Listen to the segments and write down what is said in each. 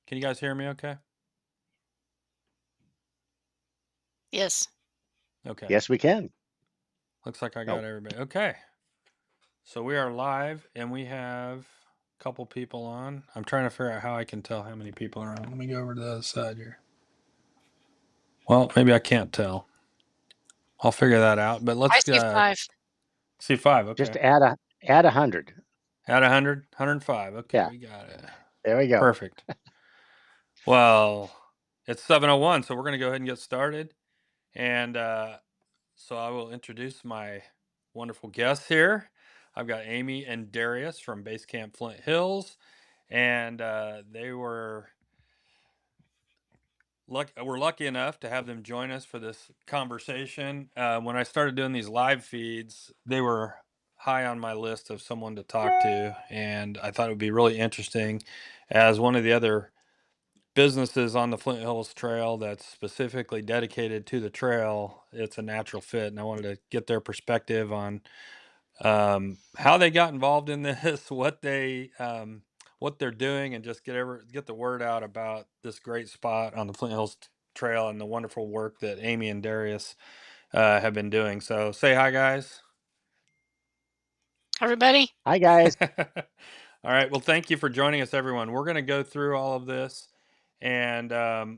Can you guys hear me okay? Yes. Okay. Yes, we can. Looks like I Oh, got everybody. Okay. So we are live and we have a couple people on. I'm trying to figure out how I can tell how many people are on. Let me go over to the other side here. Well, maybe I can't tell. I'll figure that out. But I let's see 5. see 5. just Okay. add 100. At 100, 105. Okay, Yeah, we got it. there we go. Perfect. Well, it's 7:01, so we're going to go ahead and get started. And so I will introduce my wonderful guests here. I've got Amy and Darius from Basecamp Flint Hills, and they we're lucky enough to have them join us for this conversation. When I started doing these live feeds, they were high on my list of someone to talk to, and I thought it would be really interesting as one of the other businesses on the Flint Hills Trail that's specifically dedicated to the trail. It's a natural fit, and I wanted to get their perspective on how they got involved in this, what they're doing, and just get the word out about this great spot on the Flint Hills Trail and the wonderful work that Amy and Darius have been doing. So say hi, guys. Everybody? Hi, guys. All right. Well, thank you for joining us, everyone. We're going to go through all of this, and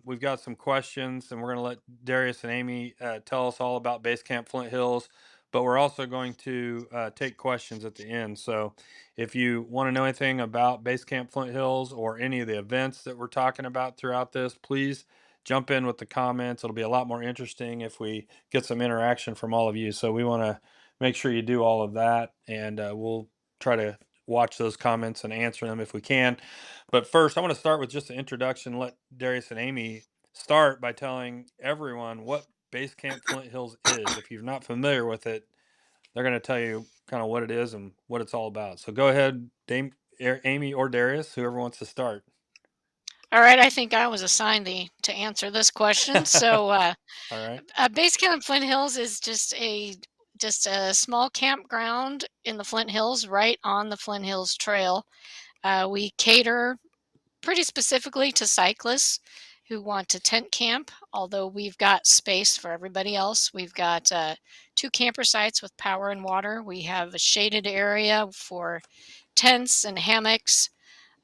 we've got some questions, and we're going to let Darius and Amy tell us all about Basecamp Flint Hills. But we're also going to take questions at the end. So if you want to know anything about Basecamp Flint Hills or any of the events that we're talking about throughout this, please jump in with the comments. It'll be a lot more interesting if we get some interaction from all of you. So we want to make sure you do all of that, and we'll try to watch those comments and answer them if we can. But first, I want to start with just an introduction. Let Darius and Amy start by telling everyone what Basecamp Flint Hills is. If you're not familiar with it, they're going to tell you kind of what it is and what it's all about. So go ahead, Amy or Darius, whoever wants to start. All right, I think I was assigned to answer this question. So, All right. Base Camp Flint Hills is just a small campground in the Flint Hills, right on the Flint Hills Trail. We cater pretty specifically to cyclists who want to tent camp, although we've got space for everybody else. We've got 2 camper sites with power and water. We have a shaded area for tents and hammocks.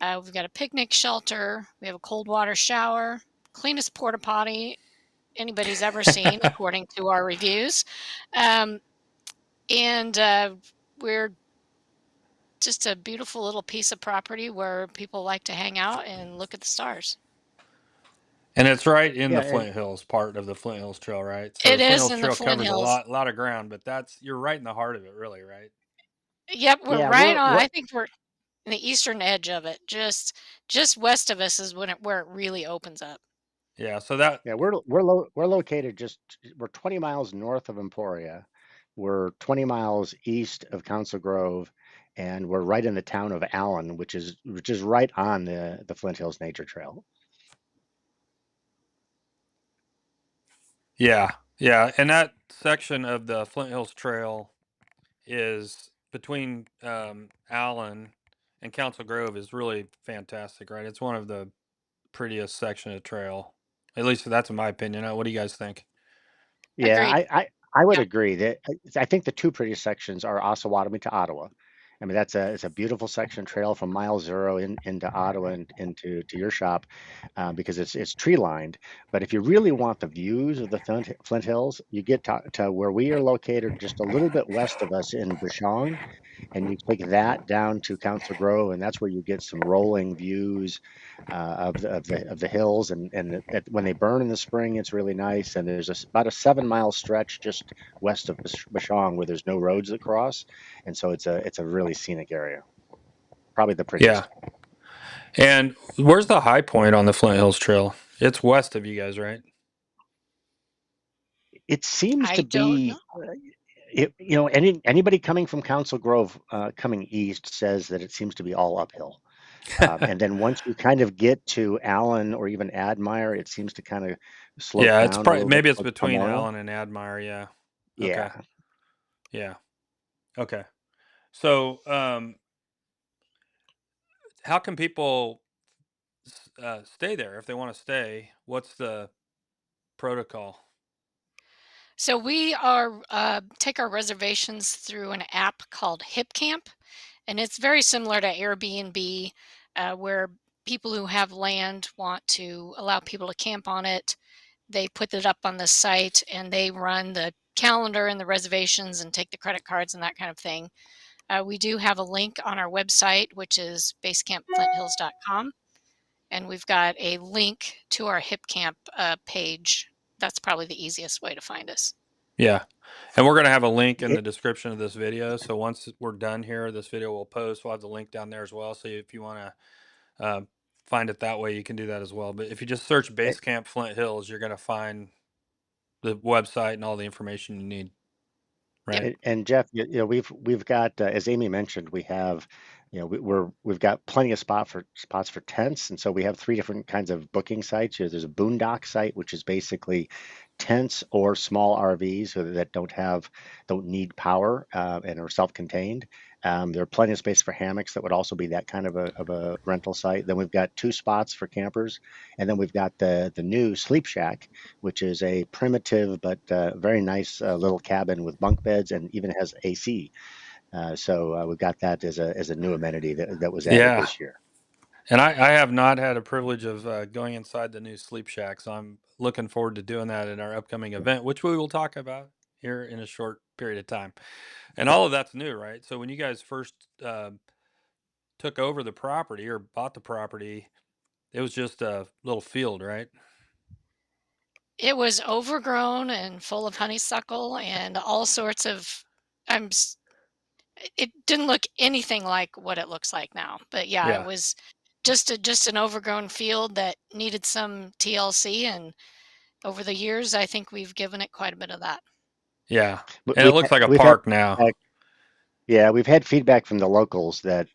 We've got a picnic shelter. We have a cold water shower, cleanest porta potty anybody's ever seen, according to our reviews. Um, and we're just a beautiful little piece of property where people like to hang out and look at the stars. And it's right in Yeah, the and Flint Hills part of the Flint Hills Trail, right? So It the Flint is Hills in the Trail Flint covers a Hills. lot of ground, but you're right in the heart of it, really, right? Yep, we're yeah, right on. I think we're in the eastern edge of it. Just west of us is where it really opens up. Yeah. So that we're located we're 20 miles north of Emporia. We're 20 miles east of Council Grove, and we're right in the town of Allen, which is right on the Flint Hills Nature Trail. Yeah, yeah, and that section of the Flint Hills Trail is between Allen and Council Grove is really fantastic, right? It's one of the prettiest section of trail. At least that's in my opinion. What do you guys think? Yeah, Agreed. I would Yeah. agree that I think the two prettiest sections are Osawatomie to Ottawa. I mean, it's a beautiful section trail from mile zero into Ottawa and into your shop because it's tree lined. But if you really want the views of the Flint Hills, you get to where we are located, just a little bit west of us in Bushong, and you take that down to Council Grove, and that's where you get some rolling views of the hills. And when they burn in the spring, it's really nice. And there's about a 7 mile stretch just west of Bashong where there's no roads that cross, and so it's a really scenic area, probably the Yeah. prettiest. And where's the high point on the Flint Hills Trail? It's west of you guys, right? It seems I to don't know. be. Anybody coming from Council Grove coming east says that it seems to be all uphill. And then once you kind of get to Allen or even Admire, it seems to kind of slope Yeah, it's down a probably little bit maybe it's towards between Palmyra. Allen and Admire. Yeah. Okay. Yeah. Yeah. Okay. So, how can people stay there, if they want to stay, what's the protocol? So we are take our reservations through an app called HipCamp, and it's very similar to Airbnb, where people who have land want to allow people to camp on it. They put it up on the site and they run the calendar and the reservations and take the credit cards and that kind of thing. We do have a link on our website, which is basecampflinthills.com, and we've got a link to our HipCamp page. That's probably the easiest way to find us. Yeah. And we're going to have a link in the description of this video. So once we're done here, this video will post. We'll have the link down there as well. So if you want to find it that way, you can do that as well. But if you just search Basecamp Flint Hills, you're going to find the website and all the information you need, Yep. right? And Jeff, we've got as Amy mentioned, we have we've got plenty of spots for tents, and so we have three different kinds of booking sites. There's a boondock site, which is basically tents or small RVs that don't need power and are self-contained. There are plenty of space for hammocks that would also be that kind of a rental site. Then we've got two spots for campers, and then we've got the new Sleep Shack, which is a primitive but very nice little cabin with bunk beds and even has AC. So we've got that as a new amenity that was added Yeah. this year. And I have not had a privilege of going inside the new Sleep Shack. So I'm looking forward to doing that in our upcoming event, which we will talk about here in a short period of time. And all of that's new, right? So when you guys first took over the property or bought the property, it was just a little field, right? It was overgrown and full of honeysuckle and all sorts of. I'm. It didn't look anything like what it looks like now, but yeah, it Yeah. was just an overgrown field that needed some TLC, and over the years, I think we've given it quite a bit of that. Yeah. But And it looks like a we've had park now. feedback, yeah, we've had feedback from the locals that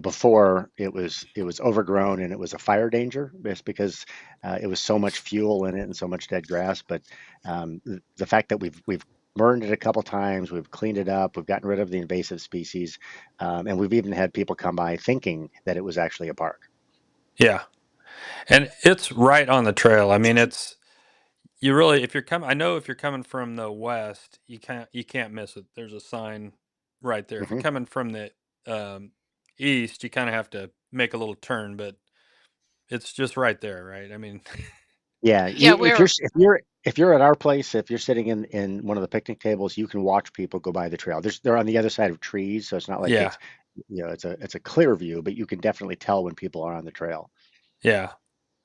before it was overgrown and it was a fire danger just because it was so much fuel in it and so much dead grass. But the fact that we've burned it a couple times, we've cleaned it up, we've gotten rid of the invasive species, and we've even had people come by thinking that it was actually a park. Yeah. And it's right on the trail. I mean, it's you really if you're coming I know if you're coming from the west, you can't miss it. There's a sign right there. If you're Hmm. coming from the um east, you kind of have to make a little turn, but it's just right there, right? I mean, Yeah, Yeah, we're if you're at our place, if you're sitting in one of the picnic tables, you can watch people go by the trail. They're on the other side of trees, so it's not like yeah. it's a clear view, but you can definitely tell when people are on the trail. Yeah.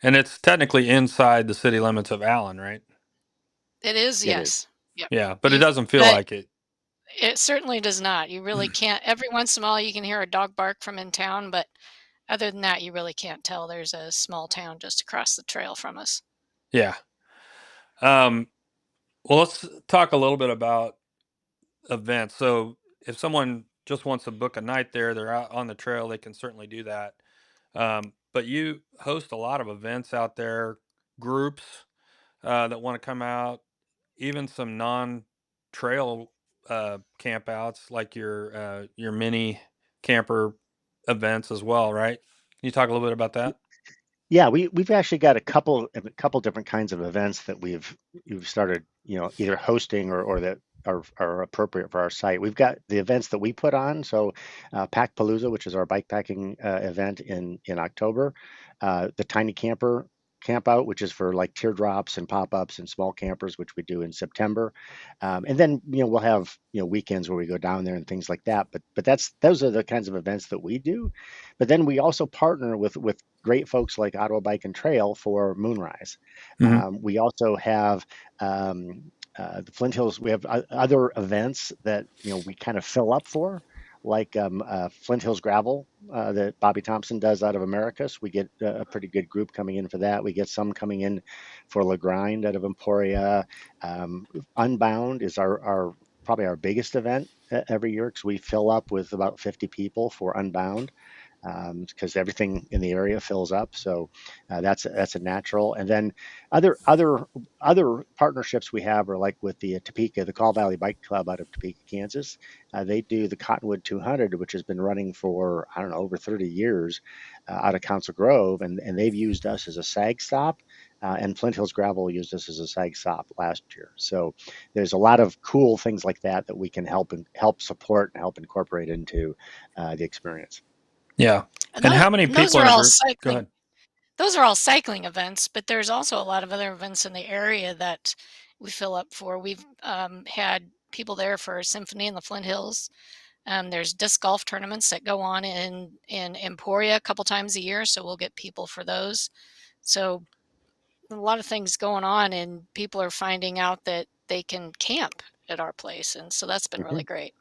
And it's technically inside the city limits of Allen, right? it is, It is. yes. Yep. Yeah, but it You doesn't feel but like it. it certainly does not. You really can't. Every once in a while, you can hear a dog bark from in town, but other than that, you really can't tell there's a small town just across the trail from us. Yeah. Um well, let's talk a little bit about events. So, if someone just wants to book a night there, they're out on the trail, they can certainly do that. But you host a lot of events out there, groups that want to come out, even some non-trail campouts like your mini camper events as well, right? Can you talk a little bit about that? Yeah, we've actually got a couple different kinds of events that we've started, either hosting or that are appropriate for our site. We've got the events that we put on, so Pack Palooza, which is our bikepacking event in October, the Tiny Camper Camp Out, which is for like teardrops and pop-ups and small campers, which we do in September, and then we'll have weekends where we go down there and things like that. But those are the kinds of events that we do. But then we also partner with great folks like Ottawa Bike and Trail for Moonrise. Hmm. We also have the Flint Hills. We have other events that we kind of fill up for, like Flint Hills Gravel that Bobby Thompson does out of America. So we get a pretty good group coming in for that. We get some coming in for La Grind out of Emporia. Unbound is our probably our biggest event every year because we fill up with about 50 people for Unbound. because everything in the area fills up. So that's a natural. And then other partnerships we have are like with the Topeka, the Call Valley Bike Club out of Topeka, Kansas. They do the Cottonwood 200, which has been running for, I don't know, over 30 years out of Council Grove, and they've used us as a sag stop. And Flint Hills Gravel used us as a sag stop last year. So there's a lot of cool things like that that we can help support and help incorporate into the experience. Yeah. And And those how many and those people are in a all group? Go cycling. ahead. Those are all cycling events, but there's also a lot of other events in the area that we fill up for. We've had people there for a symphony in the Flint Hills. There's disc golf tournaments that go on in Emporia a couple times a year, so we'll get people for those. So a lot of things going on, and people are finding out that they can camp at our place, and so that's been Mm-hmm. really great.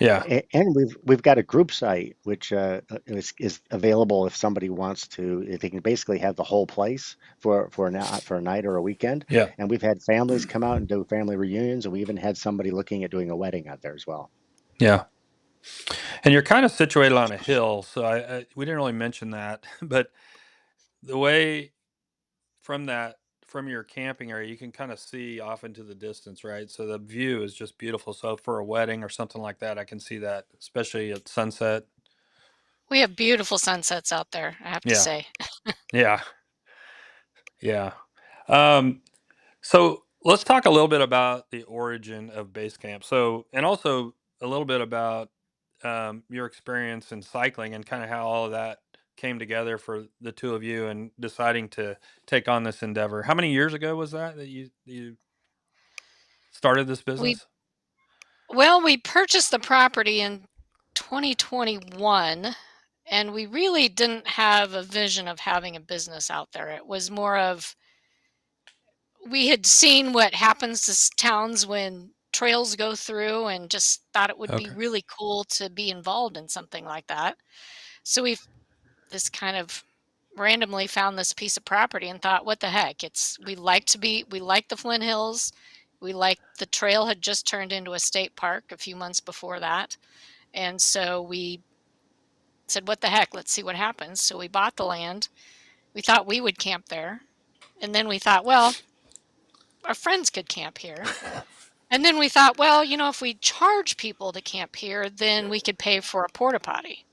Yeah. And we've got a group site which is available if somebody wants to. They can basically have the whole place for a night or a weekend. Yeah. And we've had families come out and do family reunions, and we even had somebody looking at doing a wedding out there as well. Yeah. And you're kind of situated on a hill, so we didn't really mention that, but the way from that from your camping area, you can kind of see off into the distance, right? So the view is just beautiful. So for a wedding or something like that, I can see that, especially at sunset. We have beautiful sunsets out there, I have to Yeah. say. Yeah. Yeah. Um, so let's talk a little bit about the origin of Basecamp. So, and also a little bit about your experience in cycling and kind of how all of that came together for the two of you and deciding to take on this endeavor. How many years ago was that you started this We business? we purchased the property in 2021, and we really didn't have a vision of having a business out there. It was more of we had seen what happens to towns when trails go through and just thought it would be Okay. really cool to be involved in something like that. So we this kind of randomly found this piece of property and thought, what the heck? We like the Flint Hills. We like the trail had just turned into a state park a few months before that. And so we said, what the heck? Let's see what happens. So we bought the land. We thought we would camp there. And then we thought, well, our friends could camp here. And then we thought, well, if we charge people to camp here, then we could pay for a porta potty.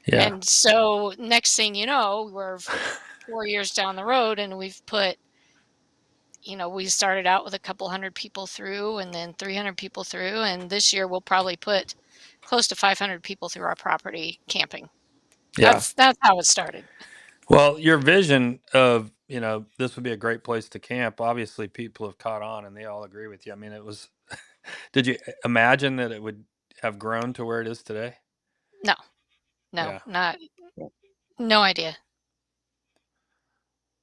Yeah. And so next thing you know, we're 4 years down the road, and we started out with a couple hundred people through, and then 300 people through, and this year we'll probably put close to 500 people through our property camping. Yeah. That's how it started. Well, your vision of, this would be a great place to camp. Obviously, people have caught on and they all agree with you. I mean, it was, did you imagine that it would have grown to where it is today? No, no, Yeah. not no idea.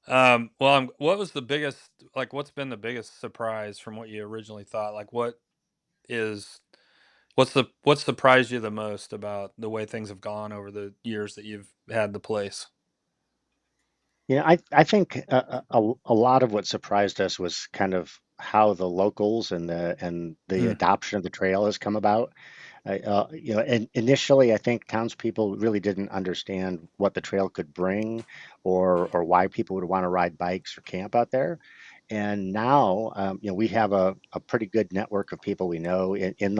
Well, what was the biggest, like, what's been the biggest surprise from what you originally thought? Like, is, what surprised you the most about the way things have gone over the years that you've had the place? I think a lot of what surprised us was kind of how the locals and the Mm, adoption of the trail has come about. And initially, I think townspeople really didn't understand what the trail could bring, or why people would want to ride bikes or camp out there. And now, we have a pretty good network of people we know in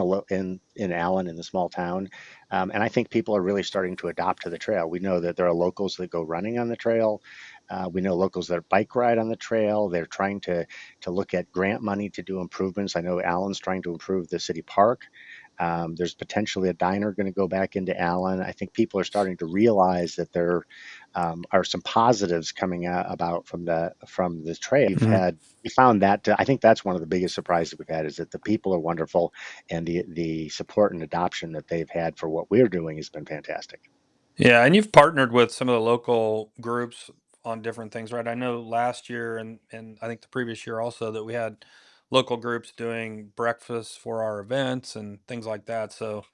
Allen, in the small town, and I think people are really starting to adopt to the trail. We know that there are locals that go running on the trail. We know locals that bike ride on the trail. They're trying to look at grant money to do improvements. I know Allen's trying to improve the city park. There's potentially a diner going to go back into Allen. I think people are starting to realize that there are some positives coming about from the trail. mm. We found that I think that's one of the biggest surprises we've had, is that the people are wonderful, and the support and adoption that they've had for what we're doing has been fantastic. Yeah, and you've partnered with some of the local groups on different things, right? I know last year and I think the previous year also that we had local groups doing breakfast for our events and things like that. So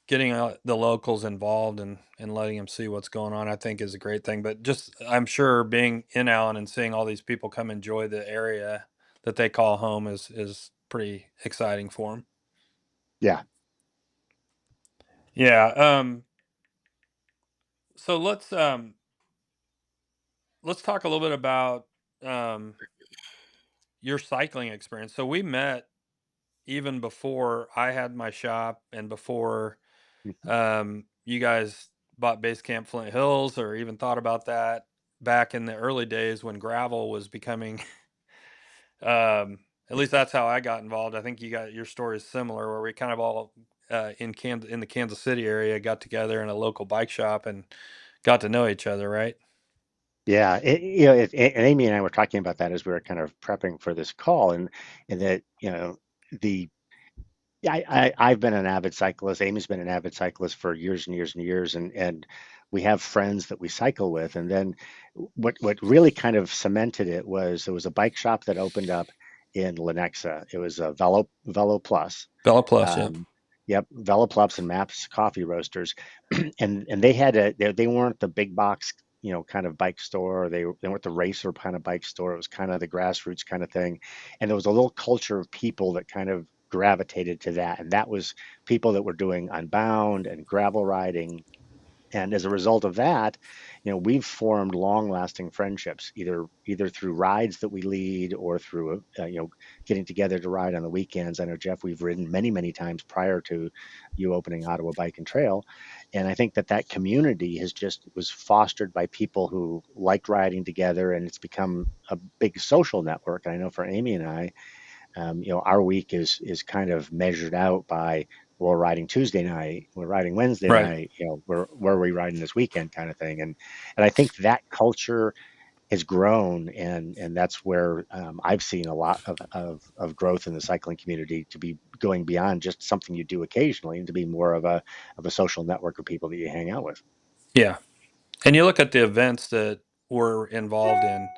getting the locals involved and letting them see what's going on, I think is a great thing. But just I'm sure being in Allen and seeing all these people come enjoy the area that they call home is pretty exciting for them. Yeah. Yeah. So let's talk a little bit about um, your cycling experience. So we met even before I had my shop and before Mhm. you guys bought Basecamp Flint Hills or even thought about that back in the early days when gravel was becoming at least that's how I got involved. I think you got your story is similar where we kind of all in the Kansas City area got together in a local bike shop and got to know each other, right? Yeah, and Amy and I were talking about that as we were kind of prepping for this call, and that the yeah, I've been an avid cyclist. Amy's been an avid cyclist for years and years and years, and we have friends that we cycle with. And then what really kind of cemented it was there was a bike shop that opened up in Lenexa. It was a Velo Plus. Bella Plus, yep. Um, yep, Velo Plus and Maps Coffee Roasters, and they had they weren't the big box, kind of bike store. They weren't the racer kind of bike store. It was kind of the grassroots kind of thing, and there was a little culture of people that kind of gravitated to that, and that was people that were doing Unbound and gravel riding. And as a result of that, we've formed long-lasting friendships, either through rides that we lead or through getting together to ride on the weekends. I know, Jeff, we've ridden many, many times prior to you opening Ottawa Bike and Trail, and I think that community has just was fostered by people who liked riding together, and it's become a big social network. And I know for Amy and I, our week is kind of measured out by, well, we're riding Tuesday night, we're riding Wednesday Right. night, where are we riding this weekend kind of thing. And I think that culture has grown, and that's where I've seen a lot of growth in the cycling community to be going beyond just something you do occasionally and to be more of a social network of people that you hang out with. Yeah. And you look at the events that we're involved in,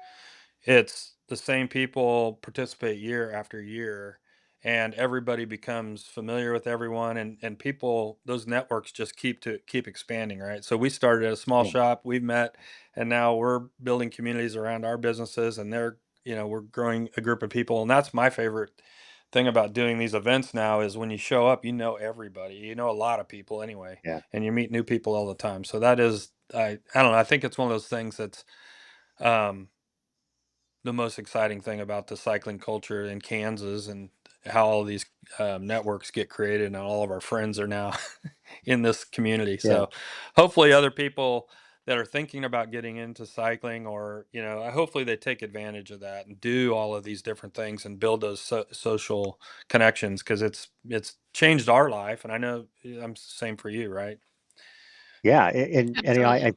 it's the same people participate year after year, and everybody becomes familiar with everyone, and people those networks just keep expanding, right? So we started at a small Yeah, shop, we've met, and now we're building communities around our businesses, and we're growing a group of people, and that's my favorite thing about doing these events now is when you show up, you know everybody, you know a lot of people anyway, yeah, and you meet new people all the time. So that is I don't know, I think it's one of those things that's um the most exciting thing about the cycling culture in Kansas and how all these networks get created and all of our friends are now in this community. yeah. So hopefully other people that are thinking about getting into cycling or, hopefully they take advantage of that and do all of these different things and build those social connections because it's changed our life. And I know I'm the same for you, right? Yeah, and Absolutely.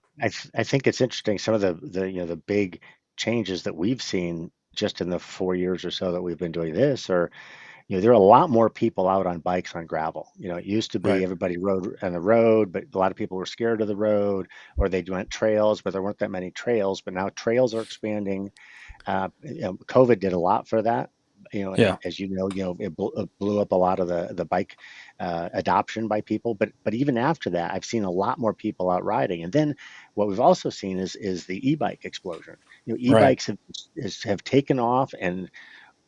I think it's interesting some of the big changes that we've seen just in the 4 years or so that we've been doing this are, there are a lot more people out on bikes on gravel. It used to be Right. everybody rode on the road, but a lot of people were scared of the road, or they went trails, but there weren't that many trails. But now trails are expanding. COVID did a lot for that. Yeah. As it blew up a lot of the bike adoption by people. But even after that, I've seen a lot more people out riding. And then what we've also seen is the e-bike explosion. Right. E-bikes have taken off, and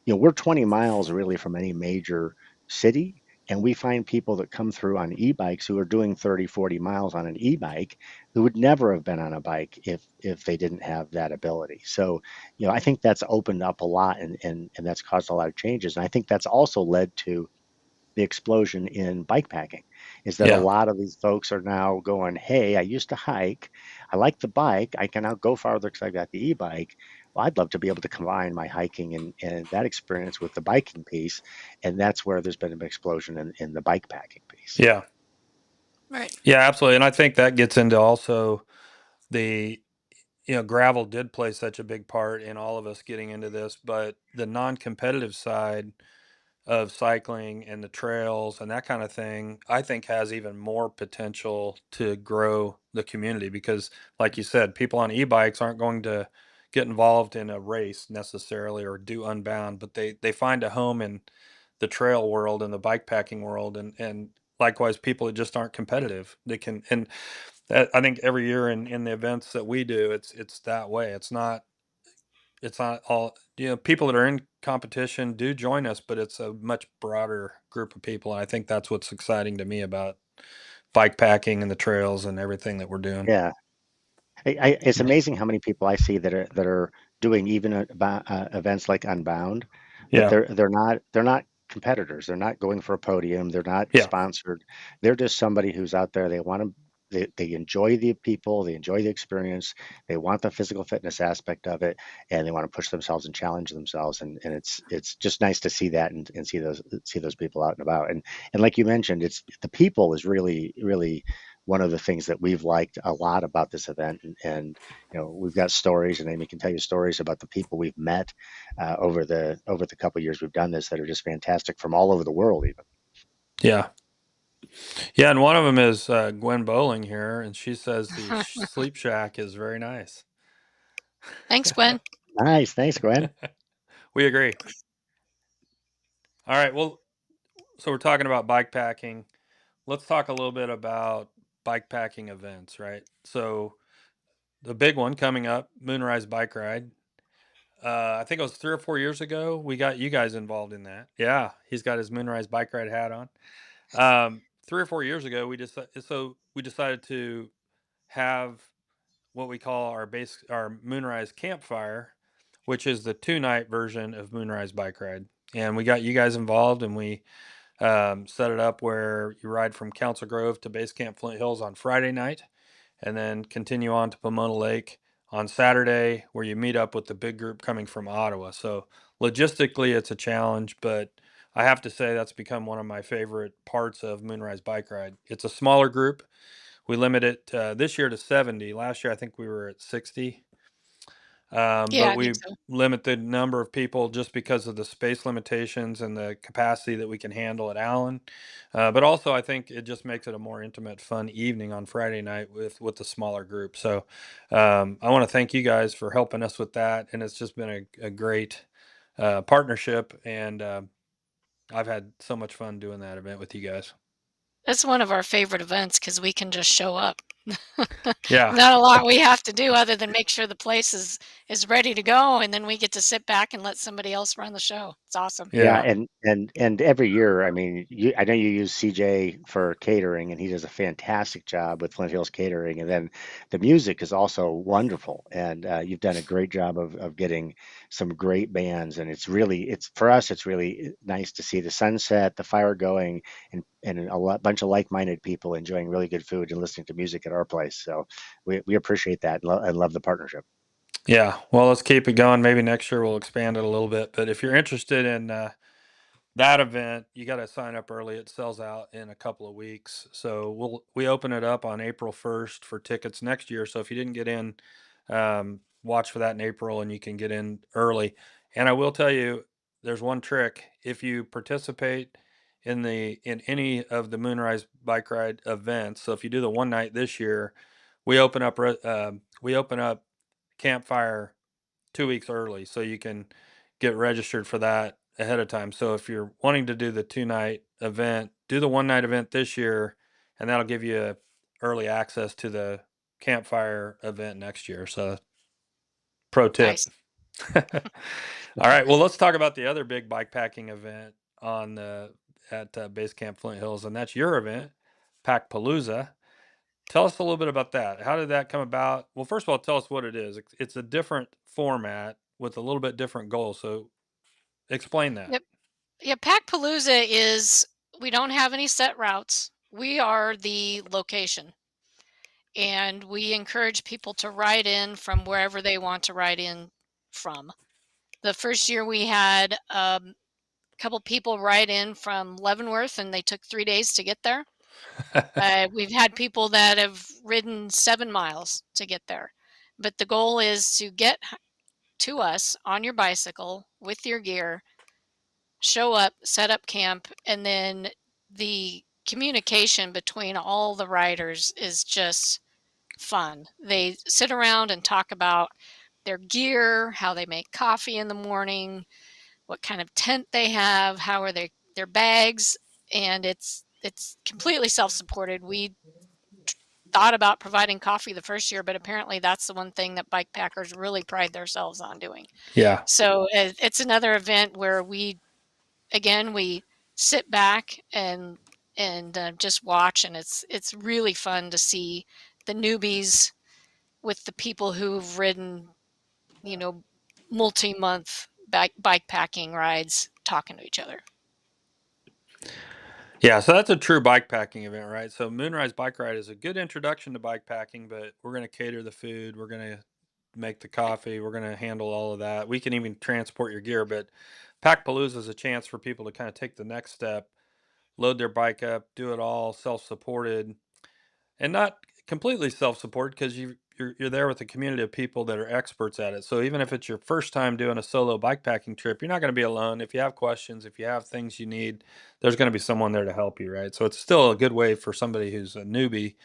we're 20 miles really from any major city, and we find people that come through on e-bikes who are doing 30, 40 miles on an e-bike who would never have been on a bike if they didn't have that ability. So, I think that's opened up a lot, and that's caused a lot of changes. And I think that's also led to the explosion in bike packing, is that a Yeah. lot of these folks are now going, hey, I used to hike. I like the bike. I can now go farther because I got the e-bike. Well, I'd love to be able to combine my hiking and that experience with the biking piece. And that's where there's been an explosion in the bike packing piece. Yeah. Right. Yeah, absolutely. And I think that gets into also the gravel did play such a big part in all of us getting into this, but the non-competitive side of cycling and the trails and that kind of thing, I think has even more potential to grow the community because, like you said, people on e-bikes aren't going to get involved in a race necessarily or do Unbound, but they find a home in the trail world and the bike packing world, and likewise, people that just aren't competitive, they can and I think every year in the events that we do, it's that way. It's not all people that are in competition do join us, but it's a much broader group of people. And I think that's what's exciting to me about bike packing and the trails and everything that we're doing. Yeah. It's amazing how many people I see that are doing even events like Unbound, but Yeah. they're not competitors. They're not going for a podium. They're not Yeah. sponsored. They're just somebody who's out there. They enjoy the people. They enjoy the experience. They want the physical fitness aspect of it, and they want to push themselves and challenge themselves. And it's just nice to see that and see those people out and about. And like you mentioned, it's the people is really one of the things that we've liked a lot about this event. And we've got stories, and Amy can tell you stories about the people we've met over the couple of years we've done this that are just fantastic from all over the world even. Yeah. Yeah. And one of them is Gwen Bowling here, and she says the sleep shack is very nice. Thanks, Gwen. Nice, thanks, Gwen. We agree. All right. Well, so we're talking about bike packing. Let's talk a little bit about bike packing events, right? So the big one coming up, Moonrise Bike Ride. I think it was 3 or 4 years ago. We got you guys involved in that. Yeah, he's got his Moonrise Bike Ride hat on. 3 or 4 years ago, we decided to have what we call our Moonrise Campfire, which is the 2 night version of Moonrise Bike Ride. And we got you guys involved, and we set it up where you ride from Council Grove to Basecamp Flint Hills on Friday night, and then continue on to Pomona Lake on Saturday, where you meet up with the big group coming from Ottawa. So logistically, it's a challenge, but I have to say that's become one of my favorite parts of Moonrise Bike Ride. It's a smaller group. We limit it this year to 70. Last year, I think we were at 60. Yeah, But I think we so. limit the number of people just because of the space limitations and the capacity that we can handle at Allen. But also, I think it just makes it a more intimate, fun evening on Friday night with the smaller group. So I want to thank you guys for helping us with that, and it's just been a great partnership, and I've had so much fun doing that event with you guys. That's one of our favorite events because we can just show up. Yeah, Not a lot we have to do other than make sure the place is ready to go, and then we get to sit back and let somebody else run the show. It's awesome. Yeah, yeah, and every year, I mean, I know you use CJ for catering, and he does a fantastic job with Flint Hills Catering. And then the music is also wonderful, and you've done a great job of getting some great bands. And it's for us, it's really nice to see the sunset, the fire going, and bunch of like-minded people enjoying really good food and listening to music at our place. So we appreciate that and love the partnership. yeah. Well, let's keep it going. Maybe next year we'll expand it a little bit. But if you're interested in that event, you got to sign up early. It sells out in a couple of weeks. So we open it up on April 1st for tickets next year. So if you didn't get in, watch for that in April, and you can get in early. And I will tell you, there's one trick. If you participate in any of the Moonrise Bike Ride events, so if you do the 1 night this year, we open up Campfire 2 weeks early, so you can get registered for that ahead of time. So if you're wanting to do the 2 night event, do the 1 night event this year, and that'll give you early access to the campfire event next year. So pro tip. Nice. All right. Well, let's talk about the other big bike packing event on the at Basecamp Flint Hills, and that's your event, Pack Palooza. Tell us a little bit about that. How did that come about? Well, first of all, tell us what it is. It's a different format with a little bit different goal. So explain that. Yep. Yeah, Pack Palooza is we don't have any set routes. We are the location, and we encourage people to ride in from wherever they want to ride in from. The first year we had a couple people ride in from Leavenworth, and they took 3 days to get there. We've had people that have ridden 7 miles to get there. But the goal is to get to us on your bicycle with your gear, show up, set up camp, and then the communication between all the riders is just fun. They sit around and talk about their gear, how they make coffee in the morning, what kind of tent they have, how are their bags, and it's completely self-supported. We thought about providing coffee the first year, but apparently that's the one thing that bike packers really pride themselves on doing. Yeah. So it's another event where we sit back and just watch, and it's really fun to see the newbies with the people who've ridden, multi-month bike packing rides, talking to each other. Yeah, so that's a true bike packing event, right? So Moonrise Bike Ride is a good introduction to bike packing, but we're going to cater the food, we're going to make the coffee, we're going to handle all of that. We can even transport your gear, but Pack Palooza is a chance for people to kind of take the next step, load their bike up, do it all self-supported, and not completely self-supported because you're there with a community of people that are experts at it. So even if it's your first time doing a solo bikepacking trip, you're not going to be alone. If you have questions, if you have things you need, there's going to be someone there to help you, right? So it's still a good way for somebody who's a newbie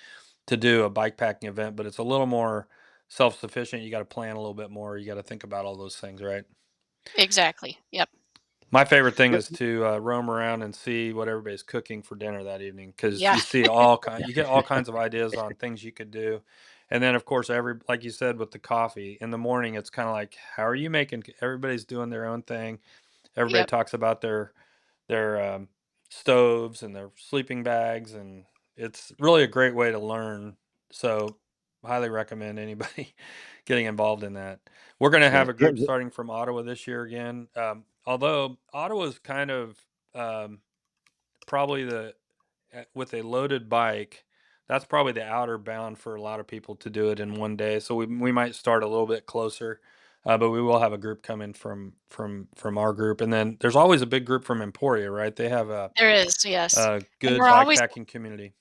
to do a bikepacking event, but it's a little more self-sufficient. You got to plan a little bit more. You got to think about all those things, right? Exactly. Yep. My favorite thing Yep. is to roam around and see what everybody's cooking for dinner that evening because Yeah. you see you get all kinds of ideas on things you could do, and then of course like you said with the coffee in the morning, it's kind of like how are you making? Everybody's doing their own thing. Everybody Yep. talks about their stoves and their sleeping bags, and it's really a great way to learn. So, highly recommend anybody getting involved in that. We're going to Yeah. have a Yeah. group starting from Ottawa this year again. Although Ottawa's kind of probably with a loaded bike, that's probably the outer bound for a lot of people to do it in one day. So we might start a little bit closer, but we will have a group coming from our group, and then there's always a big group from Emporia, right? They have There is, yes. a And good bikepacking community.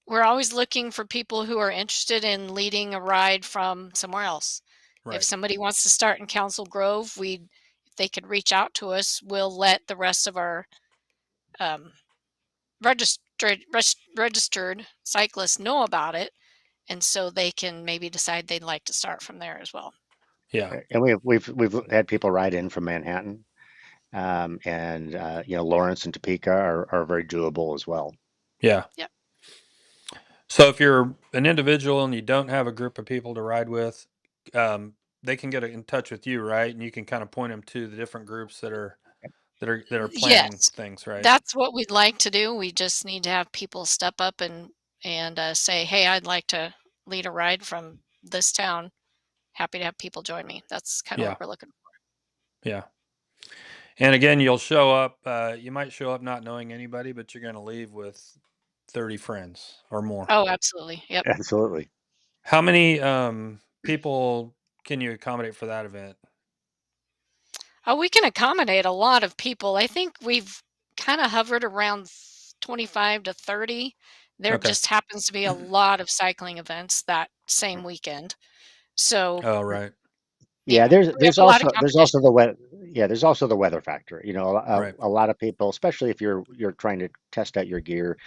we're always looking for people who are interested in leading a ride from somewhere else. If Right. somebody wants to start in Council Grove, if they could reach out to us, we'll let the rest of our um, registered cyclists know about it, and so they can maybe decide they'd like to start from there as well. Yeah. And we've had people ride in from Manhattan, and Lawrence and Topeka are very doable as well. Yeah. Yep. So if you're an individual and you don't have a group of people to ride with, they can get in touch with you, right? And you can kind of point them to the different groups that are planning Yes, things, right? that's what we'd like to do. We just need to have people step up and say, "Hey, I'd like to lead a ride from this town. Happy to have people join me." That's kind of Yeah. what we're looking for. Yeah. And again, you'll show up. You might show up not knowing anybody, but you're going to leave with 30 friends or more. Oh, absolutely. Yep. Absolutely. How many people can you accommodate for that event? Oh, we can accommodate a lot of people. I think we've kind of hovered around 25 to 30. There Okay. just happens to be a lot of cycling events that same weekend. So, Oh, right. Yeah, there's we have there's a lot of also there's also competition. the weather. Yeah, there's also the weather factor. Right. A lot of people, especially if you're trying to test out your gear,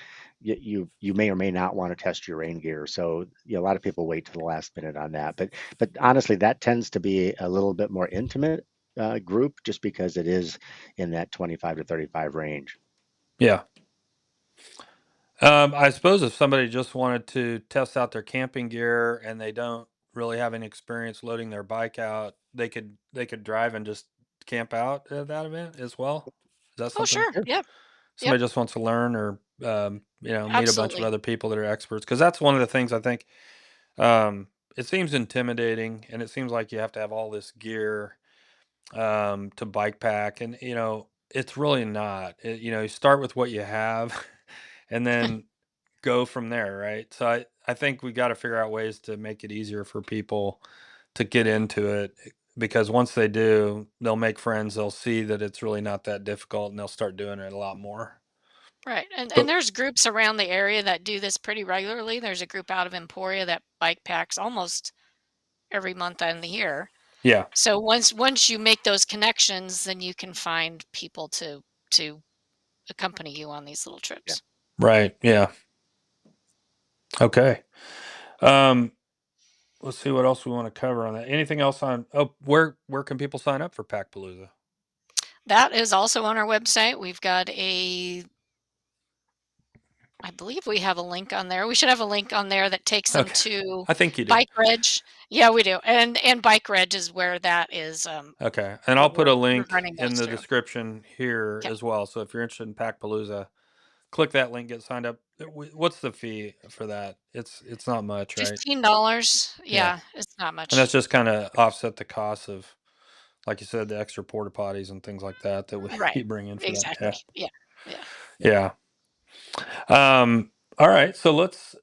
you may or may not want to test your rain gear. So, a lot of people wait to the last minute on that. But honestly, that tends to be a little bit more intimate group, just because it is in that 25 to 35 range. Yeah. I suppose if somebody just wanted to test out their camping gear and they don't really have any experience loading their bike out, they could drive and just camp out at that event as well. Is that Oh, something sure. Sure. Yep. Yep. somebody just wants to learn or meet a bunch of Absolutely. other people that are experts? Because that's one of the things I think it seems intimidating and it seems like you have to have all this gear to bike pack, and it's really not. You start with what you have, and then go from there, right? So I think we got to figure out ways to make it easier for people to get into it because once they do, they'll make friends, they'll see that it's really not that difficult and they'll start doing it a lot more. Right. And So there's groups around the area that do this pretty regularly. There's a group out of Emporia that bike packs almost every month in the year. yeah, So once you make those connections, then you can find people to accompany you on these little Yeah. trips. right, yeah, okay. Um, let's see what else we want to cover on that. Anything else on? Oh, where can people sign up for Pack Palooza? That is also on our website. I believe we have a link on there. We should have a link on there that takes them Okay, to I think you do. Bike Reg. Yeah, we do. And Bike Reg is where that is, Okay, and I'll what put a we're link running in those the through. description here Okay. as well. So if you're interested in Pack Palooza, click that link, get signed up. What's the fee for that? It's not much, right? $15. Yeah, Yeah, it's not and that's much. just kind of offset the cost of, like you said, the extra porta potties and things like that that Right. you bring in for that Exactly. tab. Yeah. Yeah. Yeah. All right. So let's.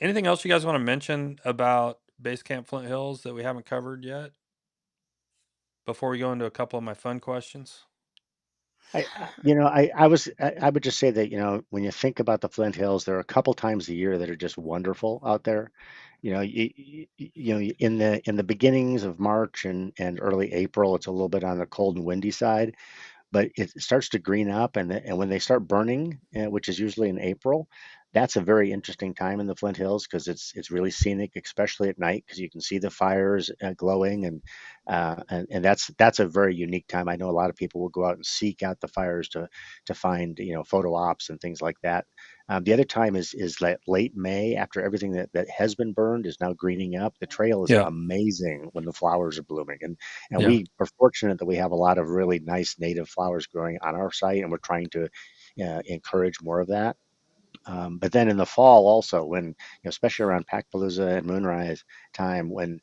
Anything else you guys want to mention about Basecamp Flint Hills that we haven't covered yet before we go into a couple of my fun questions? I would just say that, when you think about the Flint Hills, there are a couple times a year that are just wonderful out there. In the beginnings of March and early April, it's a little bit on the cold and windy side, but it starts to green up, and when they start burning, which is usually in April, that's a very interesting time in the Flint Hills because it's really scenic, especially at night, because you can see the fires glowing, and that's a very unique time. I know a lot of people will go out and seek out the fires to find photo ops and things like that. The other time is late May, after everything that has been burned is now greening up. The trail is Yeah. amazing when the flowers are blooming, and Yeah. we are fortunate that we have a lot of really nice native flowers growing on our site, and we're trying to encourage more of that. But then in the fall, also when especially around Pack Palooza and Moonrise time, when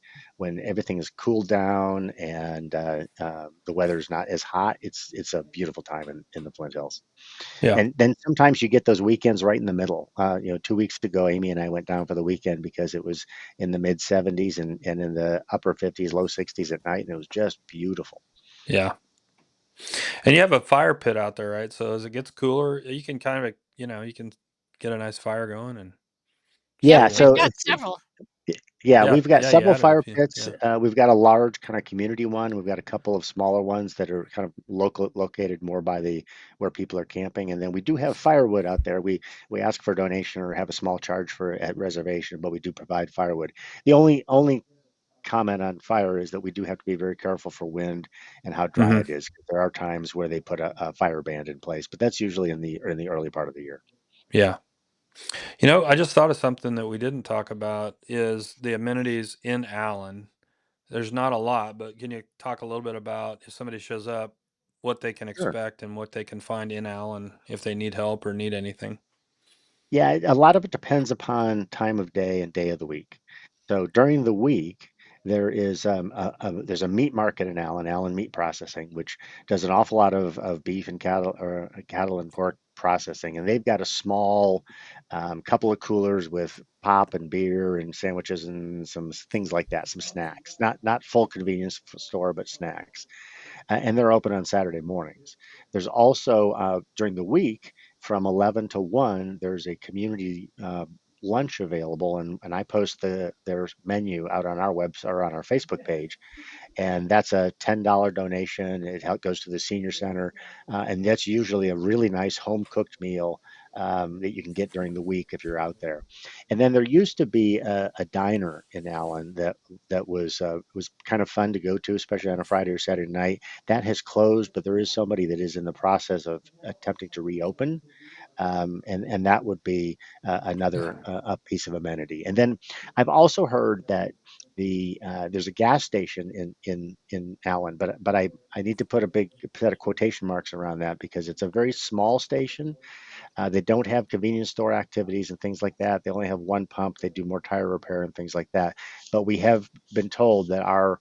everything is cooled down and the weather's not as hot, it's a beautiful time in the Flint Hills. Yeah. And then sometimes you get those weekends right in the middle. 2 weeks ago, Amy and I went down for the weekend because it was in the mid 70s and in the upper 50s, low 60s at night, and it was just beautiful. Yeah. And you have a fire pit out there, right? So as it gets cooler, you can kind of, you can get a nice fire going and Yep. Yeah, still. We've so got several. yeah, Yeah. we've got Yeah. You several added a fire few. pits. Yeah. We've got a large kind of community one. We've got a couple of smaller ones that are kind of located more by the where people are camping, and then we do have firewood out there. We ask for a donation or have a small charge for at reservation, but we do provide firewood. The only comment on fire is that we do have to be very careful for wind and how dry Hmm. it is. There are times where they put a fire band in place, but that's usually in the early part of the year. Yeah. I just thought of something that we didn't talk about is the amenities in Allen. There's not a lot, but can you talk a little bit about if somebody shows up, what they can Sure. expect and what they can find in Allen if they need help or need anything? Yeah, a lot of it depends upon time of day and day of the week. So during the week, there's a meat market in Allen Meat Processing, which does an awful lot of beef and cattle and pork processing, and they've got a small couple of coolers with pop and beer and sandwiches and some things like that, some snacks, not full convenience store, but snacks, and they're open on Saturday mornings. There's also during the week from 11 to 1, there's a community lunch available, and I post their menu out on our website or on our Facebook page, and that's a $10 donation. Goes to the senior center, and that's usually a really nice home cooked meal that you can get during the week if you're out there. And then there used to be a diner in Allen that was kind of fun to go to, especially on a Friday or Saturday night. That has closed, but there is somebody that is in the process of attempting to reopen, and that would be another a piece of amenity. And then I've also heard that there's a gas station in Allen, but I need to put a big set of quotation marks around that because it's a very small station. They don't have convenience store activities and things like that. They only have one pump. They do more tire repair and things like that. But we have been told that our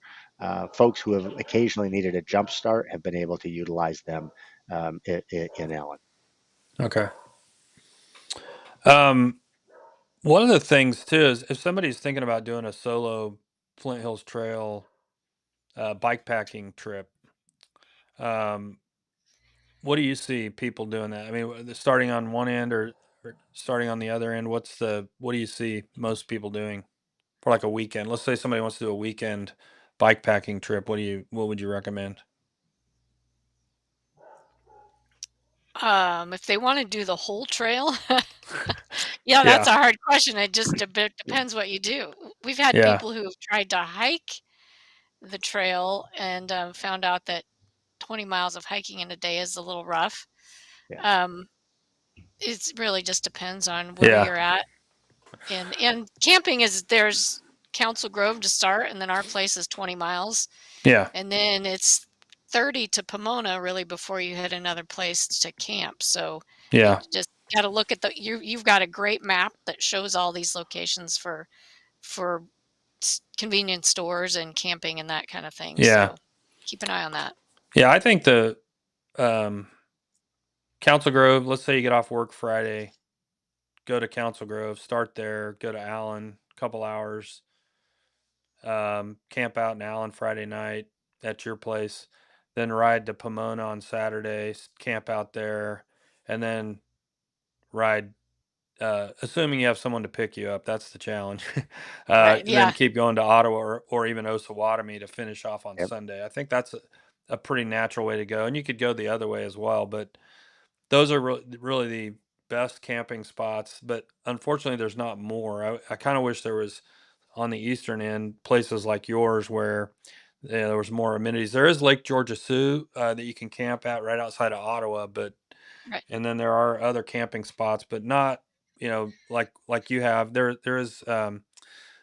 folks who have occasionally needed a jump start have been able to utilize them in Allen. Okay. Um, One of the things too is if somebody's thinking about doing a solo Flint Hills Trail bike packing trip, um, what do you see people doing that? I mean, starting on one end or starting on the other end. What do you see most people doing for like a weekend? Let's say somebody wants to do a weekend bike packing trip. What would you recommend? If they want to do the whole trail, yeah, that's Yeah. a hard question. It just a bit depends what you do. We've had Yeah. people who have tried to hike the trail and found out that 20 miles of hiking in a day is a little rough. Yeah. Um, it really just depends on where Yeah. you're at. And camping is there's Council Grove to start, and then our place is 20 miles, Yeah. and then it's 30 to Pomona really before you hit another place to camp. So Yeah. it just gotta look at you've got a great map that shows all these locations for convenience stores and camping and that kind of thing. Yeah. So keep an eye on that. Yeah, I think the um, Council Grove, let's say you get off work Friday, go to Council Grove, start there, go to Allen, couple hours, camp out in Allen Friday night at your place, then ride to Pomona on Saturday, camp out there, and then ride. Assuming you have someone to pick you up, that's the challenge. Right. Then Yeah, keep going to Ottawa or even Osawatomie to finish off on Yep. Sunday. I think that's a pretty natural way to go, and you could go the other way as well. But those are really the best camping spots. But unfortunately, there's not more. I kind of wish there was on the eastern end places like yours where there was more amenities. There is Lake Georgia Sioux that you can camp at right outside of Ottawa, but right. and then there are other camping spots, but not like you have. There is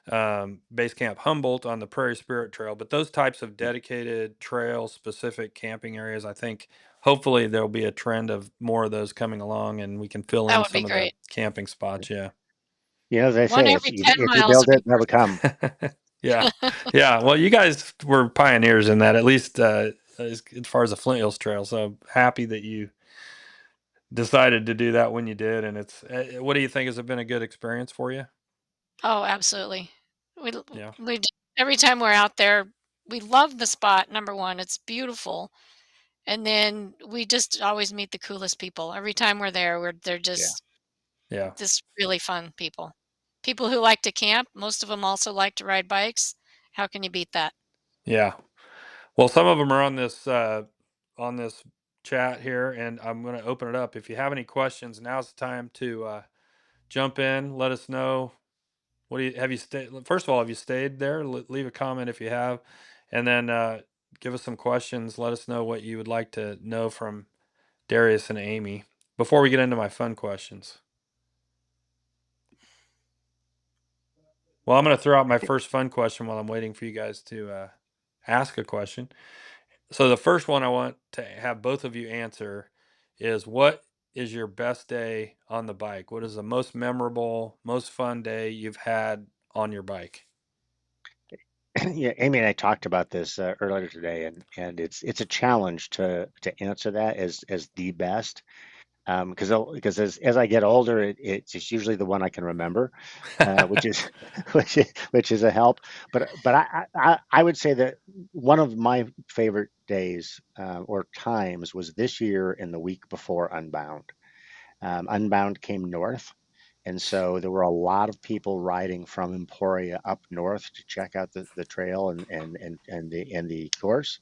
Basecamp Humboldt on the Prairie Spirit Trail, but those types of dedicated trail specific camping areas, I think hopefully there'll be a trend of more of those coming along, and we can fill That in would be some of the great. camping spots. Yeah. You know, as I One say, every 10 if you miles build would be it, they'll come. Yeah. Yeah. Well, you guys were pioneers in that, at least as far as the Flint Hills Trail. So happy that you decided to do that when you did. And what do you think? Has it been a good experience for you? Oh, absolutely. We l Yeah. we j every time we're out there, we love the spot, number 1, it's beautiful, and then we just always meet the coolest people. Every time we're there, they're Yeah. Yeah. just really fun people. People who like to camp, most of them also like to ride bikes. How can you beat that? Yeah. Well, some of them are on this chat here, and I'm going to open it up. If you have any questions, now's the time to jump in. Let us know. What do you have you stayed? First of all, have you stayed there? Leave a comment if you have, and then give us some questions. Let us know what you would like to know from Darius and Amy before we get into my fun questions. Well, I'm going to throw out I my think first fun question while I'm waiting for you guys to ask a question. So the first one I want to have both of you answer is, what is your best day on the bike? What is the most memorable, most fun day you've had on your bike? yeah, Amy and I talked about this earlier today, and it's a challenge to answer that as the best. Because as I get older, it's usually the one I can remember, which is which is a help. But I would say that one of my favorite days or times was this year and the week before Unbound. Unbound came north, and so there were a lot of people riding from Emporia up north to check out the trail and the course.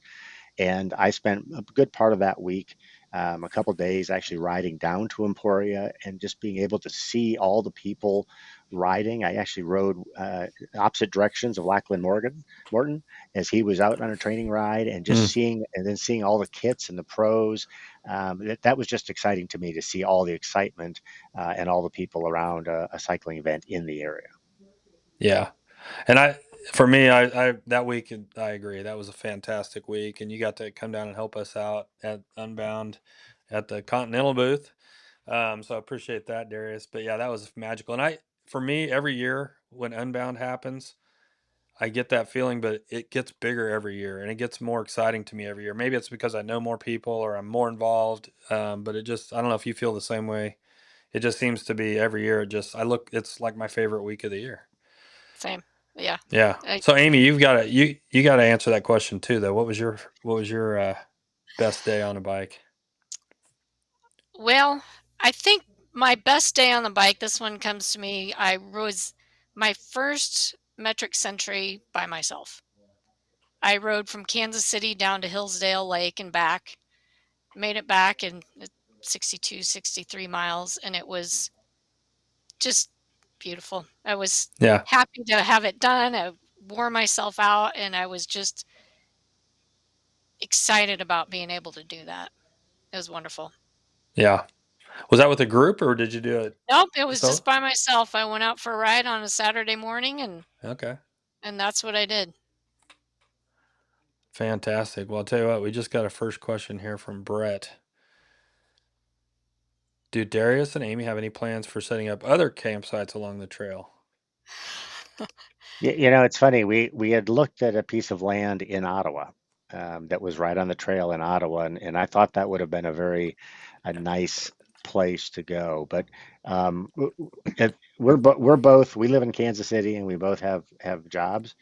And I spent a good part of that week, a couple days actually riding down to Emporia and just being able to see all the people riding. I actually rode opposite directions of Lachlan Morton as he was out on a training ride, and just Hmm. seeing all the kits and the pros. That was just exciting to me to see all the excitement and all the people around a cycling event in the area. Yeah. And for me, I that week, I agree. That was a fantastic week, and you got to come down and help us out at Unbound at the Continental booth. So I appreciate that, Darius. But yeah, that was magical. And for me, every year when Unbound happens, I get that feeling, but it gets bigger every year, and it gets more exciting to me every year. Maybe it's because I know more people or I'm more involved. But I don't know if you feel the same way. It just seems to be every year. It's like my favorite week of the year. Same. Yeah. Yeah. I So Amy, you got to answer that question too, though. What was your best day on a bike? Well, I think my best day on the bike, this one comes to me, I was my first metric century by myself. I rode from Kansas City down to Hillsdale Lake and back, made it back in 62, 63 miles, and it was just beautiful. I was Yeah. happy to have it done. I wore myself out, and I was just excited about being able to do that. It was wonderful. Yeah. Was that with a group or did you do it Nope, it was just so? by myself. I went out for a ride on a Saturday morning, Okay. and that's what I did. Fantastic. Well, I'll tell you what, we just got a first question here from Brett. Do Darius and Amy have any plans for setting up other campsites along the trail? It's funny. We had looked at a piece of land in Ottawa that was right on the trail in Ottawa, and I thought that would have been a nice place to go. But we're both we live in Kansas City, and we both have jobs,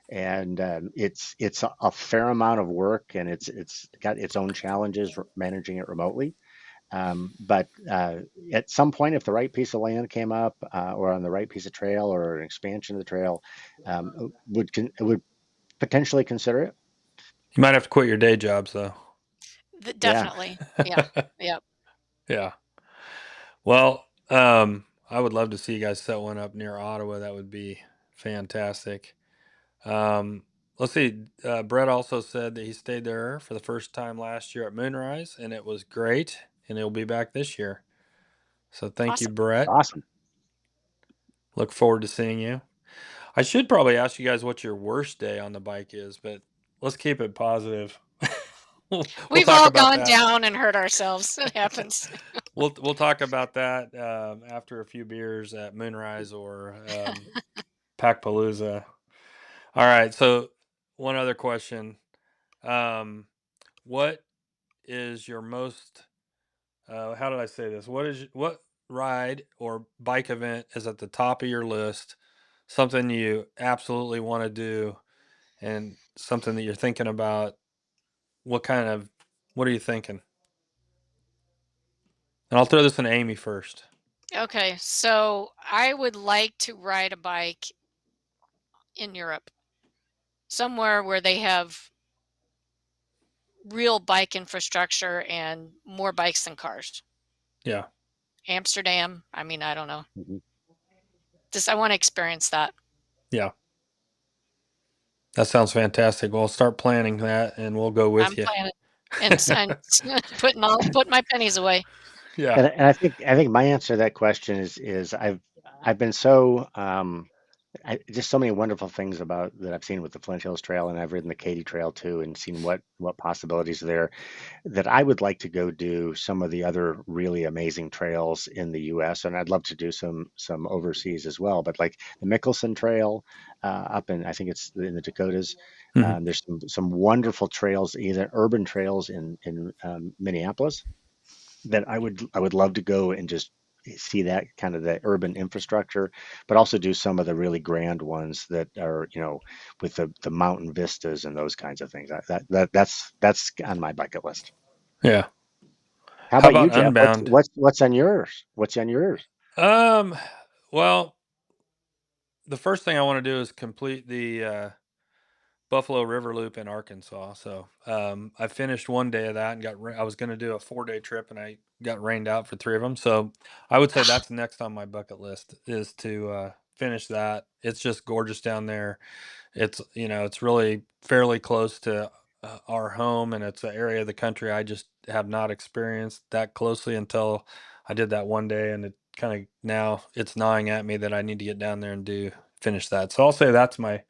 and it's a fair amount of work, and it's got its own challenges managing it remotely. But at some point, if the right piece of land came up, or on the right piece of trail, or an expansion of the trail, would potentially consider it. You might have to quit your day jobs though. Yeah. Definitely. Yeah. Yep. Yeah. Well, I would love to see you guys set one up near Ottawa. That would be fantastic. Um, let's see. Brett also said that he stayed there for the first time last year at Moonrise, and it was great, and he'll be back this year. So thank you, Awesome. Brett. Awesome. Look forward to seeing you. I should probably ask you guys what your worst day on the bike is, but let's keep it positive. We'll We've talk all about gone that. down and hurt ourselves. It happens. We'll talk about that after a few beers at Moonrise or Pack Palooza. All right. So one other question: what is your most? How did I say this? What ride or bike event is at the top of your list? Something you absolutely want to do, and something that you're thinking about. What kind of? What are you thinking? And I'll throw this in Amy first. Okay, so I would like to ride a bike in Europe, somewhere where they have real bike infrastructure and more bikes than cars. Yeah. Amsterdam, I don't know. Mhm. Just I want to experience that. Yeah. That sounds fantastic. Well, start planning that, and we'll go with I'm you. planning and put my pennies away. Yeah. And I think my answer to that question is I've been so just so many wonderful things about that I've seen with the Flint Hills Trail, and I've ridden the Katy Trail too, and seen what possibilities are there, that I would like to go do some of the other really amazing trails in the U.S. and I'd love to do some overseas as well. But like the Mickelson Trail up in, I think it's in the Dakotas. Mhm. There's some wonderful trails, either urban trails in Minneapolis, that I would love to go and just see that kind of the urban infrastructure, but also do some of the really grand ones that are, with the mountain vistas and those kinds of things. That's on my bucket list. Yeah. How How about you, about Jeff? What's Unbound? what's what's on yours? What's on yours? Um, well, the first thing I want to do is complete the Buffalo River Loop in Arkansas. So I finished one day of that and I was going to do a 4-day trip, and I got rained out for 3 of them. So I would say that's next on my bucket list is to finish that. It's just gorgeous down there. It's really fairly close to our home, and it's an area of the country I just have not experienced that closely until I did that one day, and it kind of now it's gnawing at me that I need to get down there and do finish that. So I'll say that's my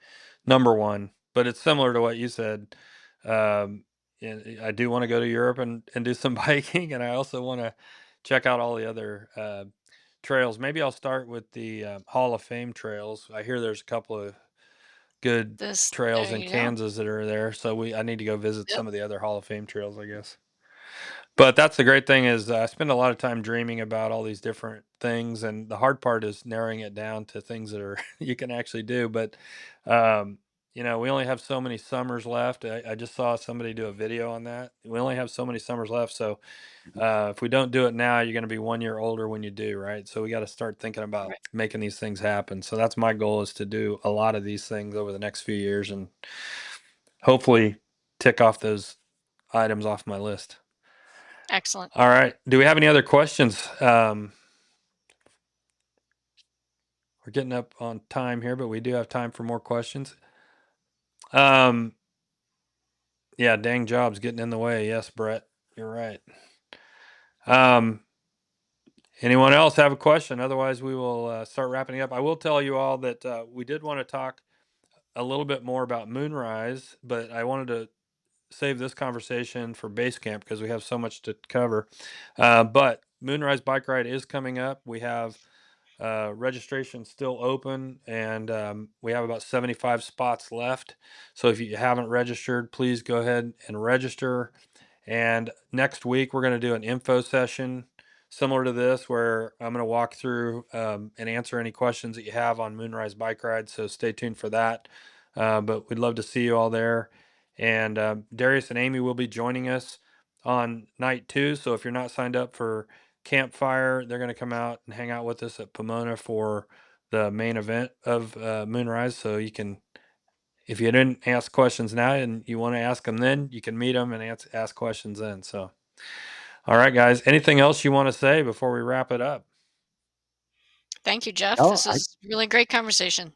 number one, but it's similar to what you said. Um, and I do want to go to Europe and do some biking, and I also want to check out all the other trails. Maybe I'll start with the Hall of Fame trails. I hear there's a couple of good trails There in you go. Kansas that are there. So I need to go visit Yep. some of the other Hall of Fame trails, I guess. But that's the great thing is I spend a lot of time dreaming about all these different things, and the hard part is narrowing it down to things that are you can actually do. But um, we only have so many summers left. I just saw somebody do a video on that. We only have so many summers left, so Mhm. if we don't do it now, you're going to be 1 year older when you do, right? So we got to start thinking about Right. making these things happen. So that's my goal is to do a lot of these things over the next few years and hopefully tick off those items off my list. Excellent. All right. Do we have any other questions? We're getting up on time here, but we do have time for more questions. Um, yeah, dang job's getting in the way. Yes, Brett, you're right. Um, Anyone else have a question? Otherwise, we will start wrapping up. I will tell you all that we did want to talk a little bit more about Moonrise, but I wanted to save this conversation for Basecamp because we have so much to cover. But Moonrise Bike Ride is coming up. We have registration still open, and we have about 75 spots left. So if you haven't registered, please go ahead and register. And next week, we're going to do an info session similar to this, where I'm going to walk through and answer any questions that you have on Moonrise Bike Ride. So stay tuned for that. But we'd love to see you all there. And Darius and Amy will be joining us on night 2. So if you're not signed up for Campfire, they're going to come out and hang out with us at Pomona for the main event of Moonrise. So you can, if you didn't ask questions now and you want to ask them then, you can meet them and ask questions then. So, all right, guys, anything else you want to say before we wrap it up? Thank you, Jeff. No, This is really great conversation.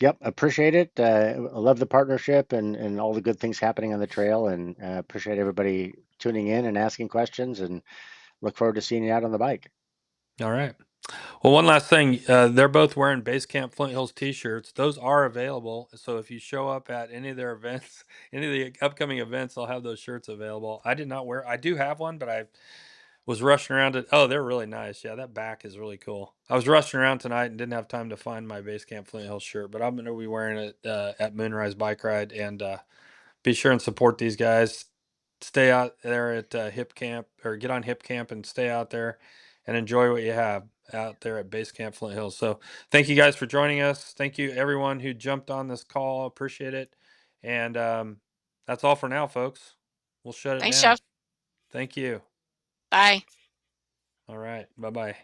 yep, appreciate it. I love the partnership and all the good things happening on the trail, and appreciate everybody tuning in and asking questions, and look forward to seeing you out on the bike. All right. Well, one last thing, they're both wearing Basecamp Flint Hills t-shirts. Those are available. So if you show up at any of their events, any of the upcoming events, I'll have those shirts available. I did not wear, I do have one, but I was rushing around to, oh, they're really nice. Yeah, that back is really cool. I was rushing around tonight and didn't have time to find my Basecamp Flint Hills shirt, but I'm going to be wearing it at Moonrise Bike Ride. And be sure and support these guys. Stay out there at HipCamp, or get on HipCamp and stay out there and enjoy what you have out there at Basecamp Flint Hills. So thank you guys for joining us. Thank you everyone who jumped on this call. Appreciate it. And that's all for now, folks. We'll shut it Thanks, down. Jeff. Thank you. Bye. All right. Bye bye.